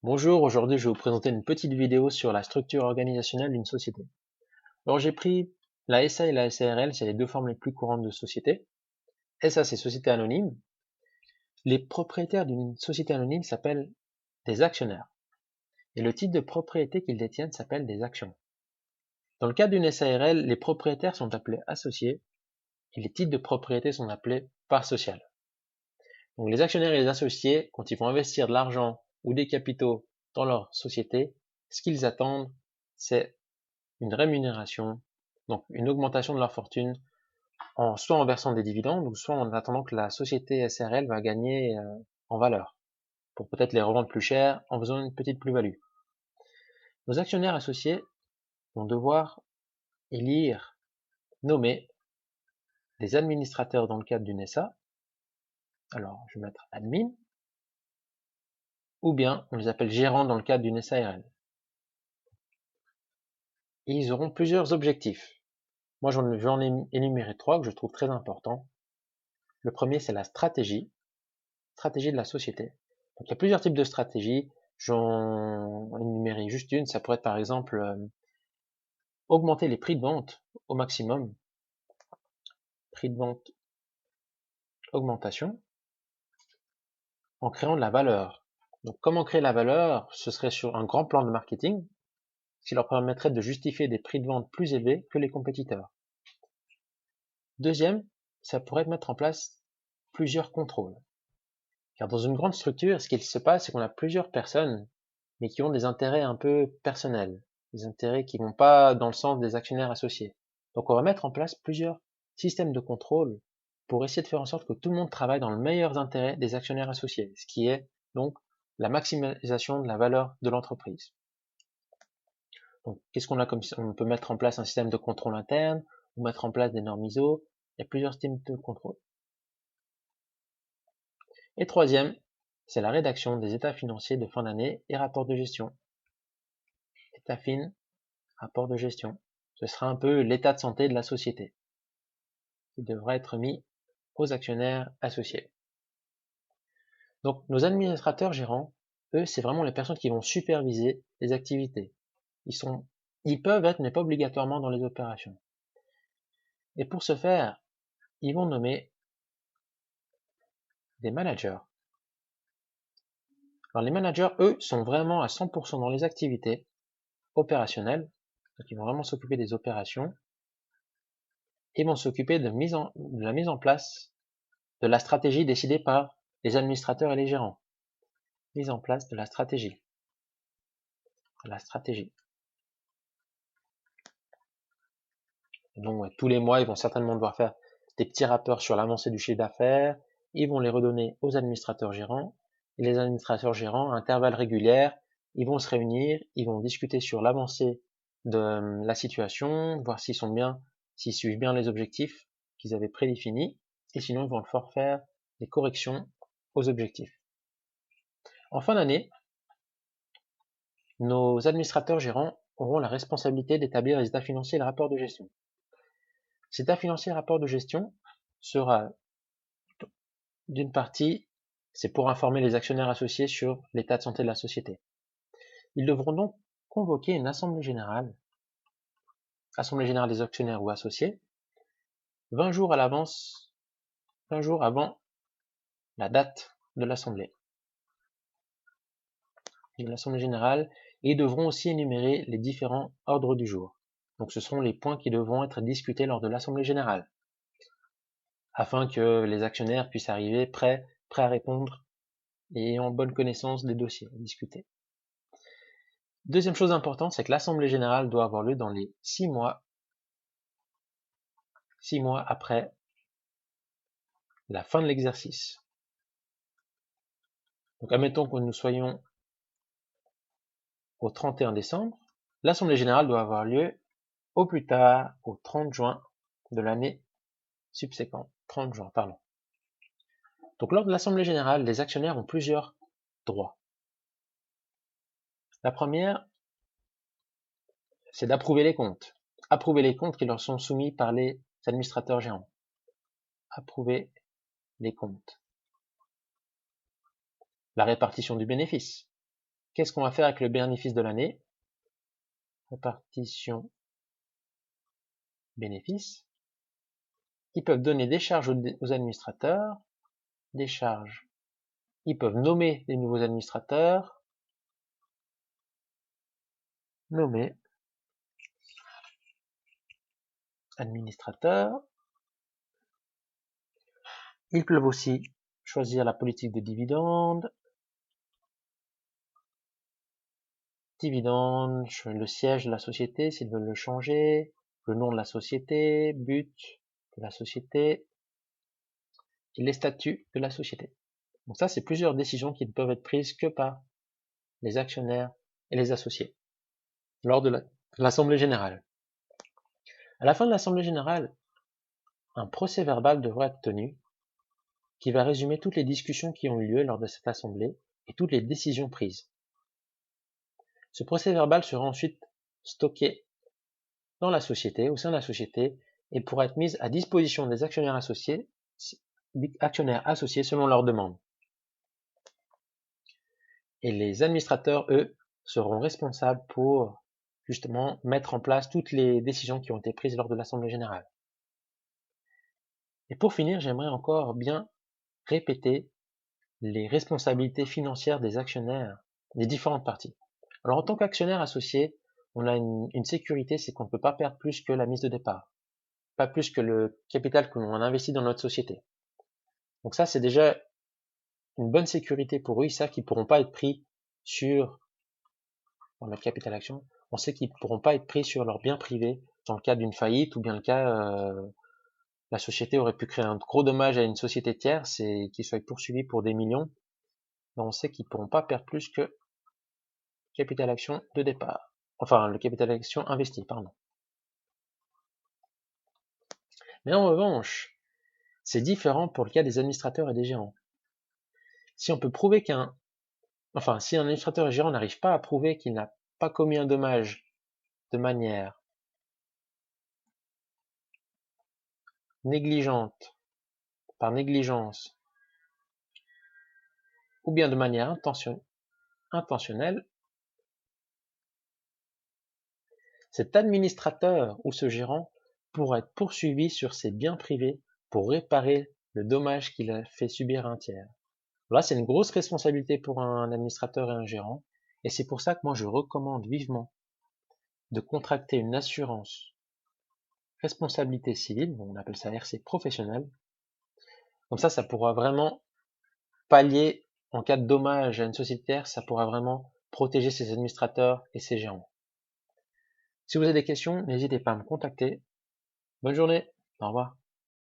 Bonjour, aujourd'hui je vais vous présenter une petite vidéo sur la structure organisationnelle d'une société. Alors j'ai pris la SA et la SARL, c'est les deux formes les plus courantes de société. SA c'est société anonyme. Les propriétaires d'une société anonyme s'appellent des actionnaires. Et le titre de propriété qu'ils détiennent s'appelle des actions. Dans le cas d'une SARL, les propriétaires sont appelés associés et les titres de propriété sont appelés parts sociales. Donc les actionnaires et les associés, quand ils vont investir de l'argent ou des capitaux dans leur société, ce qu'ils attendent, c'est une rémunération, donc une augmentation de leur fortune, soit en versant des dividendes, ou soit en attendant que la société SRL va gagner en valeur, pour peut-être les revendre plus cher en faisant une petite plus-value. Nos actionnaires associés vont devoir élire, nommer des administrateurs dans le cadre d'une SA. Alors, je vais mettre admin, ou bien on les appelle gérants dans le cadre d'une SARL. Et ils auront plusieurs objectifs. Moi, j'en ai énuméré 3 que je trouve très importants. Le premier, c'est la stratégie de la société. Donc, il y a plusieurs types de stratégies. J'en énuméré juste une. Ça pourrait être par exemple augmenter les prix de vente au maximum. Prix de vente, augmentation, en créant de la valeur. Donc, comment créer la valeur? Ce serait sur un grand plan de marketing qui leur permettrait de justifier des prix de vente plus élevés que les compétiteurs. Deuxième, ça pourrait mettre en place plusieurs contrôles. Car dans une grande structure, ce qu'il se passe, c'est qu'on a plusieurs personnes, mais qui ont des intérêts un peu personnels, des intérêts qui vont pas dans le sens des actionnaires associés. Donc on va mettre en place plusieurs systèmes de contrôle pour essayer de faire en sorte que tout le monde travaille dans le meilleur intérêt des actionnaires associés, ce qui est donc la maximisation de la valeur de l'entreprise. Donc qu'est-ce qu'on a comme on peut mettre en place un système de contrôle interne, ou mettre en place des normes ISO, il y a plusieurs systèmes de contrôle. Et troisième, c'est la rédaction des états financiers de fin d'année et rapports de gestion. État fin, rapport de gestion. Ce sera un peu l'état de santé de la société, qui devra être mis aux actionnaires associés. Donc nos administrateurs gérants, eux, c'est vraiment les personnes qui vont superviser les activités. Ils peuvent être, mais pas obligatoirement dans les opérations. Et pour ce faire, ils vont nommer des managers. Alors les managers, eux, sont vraiment à 100% dans les activités opérationnelles. Donc ils vont vraiment s'occuper des opérations et vont s'occuper de la mise en place de la stratégie décidée par les administrateurs et les gérants. Mise en place de la stratégie. Donc ouais, tous les mois, ils vont certainement devoir faire des petits rapports sur l'avancée du chiffre d'affaires. Ils vont les redonner aux administrateurs gérants. Et les administrateurs gérants, à intervalles réguliers, ils vont se réunir, ils vont discuter sur l'avancée de la situation, voir s'ils suivent bien les objectifs qu'ils avaient prédéfinis, et sinon ils vont devoir faire des corrections aux objectifs. En fin d'année, nos administrateurs gérants auront la responsabilité d'établir les états financiers et le rapport de gestion. Cet état financier et le rapport de gestion sera d'une partie, c'est pour informer les actionnaires associés sur l'état de santé de la société. Ils devront donc convoquer une assemblée générale des actionnaires ou associés, 20 jours avant la date de l'assemblée générale, et ils devront aussi énumérer les différents ordres du jour. Donc ce seront les points qui devront être discutés lors de l'assemblée générale, afin que les actionnaires puissent arriver prêts à répondre et en bonne connaissance des dossiers à discuter. Deuxième chose importante, c'est que l'assemblée générale doit avoir lieu dans les 6 mois après la fin de l'exercice. Donc admettons que nous soyons au 31 décembre, l'assemblée générale doit avoir lieu au plus tard au 30 juin de l'année subséquente. 30 juin, pardon. Donc lors de l'assemblée générale, les actionnaires ont plusieurs droits. La première, c'est d'approuver les comptes. Approuver les comptes qui leur sont soumis par les administrateurs gérants. Approuver les comptes. La répartition du bénéfice. qu'est-ce qu'on va faire avec le bénéfice de l'année? Répartition bénéfice. Ils peuvent donner des charges aux administrateurs, des charges. Ils peuvent nommer des nouveaux administrateurs, nommer administrateurs. Ils peuvent aussi choisir la politique de dividende, le siège de la société s'ils veulent le changer, le nom de la société, but de la société et les statuts de la société. Donc ça, c'est plusieurs décisions qui ne peuvent être prises que par les actionnaires et les associés lors de l'Assemblée générale. À la fin de l'Assemblée générale, un procès-verbal devra être tenu qui va résumer toutes les discussions qui ont eu lieu lors de cette assemblée et toutes les décisions prises. Ce procès-verbal sera ensuite stocké dans la société, au sein de la société, et pourra être mis à disposition des actionnaires associés selon leur demande. Et les administrateurs, eux, seront responsables pour justement mettre en place toutes les décisions qui ont été prises lors de l'Assemblée générale. Et pour finir, j'aimerais encore bien répéter les responsabilités financières des actionnaires des différentes parties. Alors en tant qu'actionnaire associé, on a une sécurité, c'est qu'on ne peut pas perdre plus que la mise de départ, pas plus que le capital que l'on a investi dans notre société. Donc ça, c'est déjà une bonne sécurité pour eux. Ils savent qu'ils ne pourront pas être pris sur dans notre capital action. On sait qu'ils ne pourront pas être pris sur leurs biens privés dans le cas d'une faillite ou bien le cas la société aurait pu créer un gros dommage à une société tierce et qu'ils soient poursuivis pour des millions. Mais on sait qu'ils ne pourront pas perdre plus que le capital action de départ. Enfin, le capital action investi, pardon. Mais en revanche, c'est différent pour le cas des administrateurs et des gérants. Si on peut prouver si un administrateur et gérant n'arrive pas à prouver qu'il n'a pas commis un dommage de manière négligente, par négligence, ou bien de manière intentionnelle, cet administrateur ou ce gérant pourra être poursuivi sur ses biens privés pour réparer le dommage qu'il a fait subir à un tiers. Là, c'est une grosse responsabilité pour un administrateur et un gérant, et c'est pour ça que moi je recommande vivement de contracter une assurance responsabilité civile, on appelle ça RC professionnel. Comme ça pourra vraiment pallier en cas de dommage à une société tierce, ça pourra vraiment protéger ses administrateurs et ses gérants. Si vous avez des questions, n'hésitez pas à me contacter. Bonne journée, au revoir.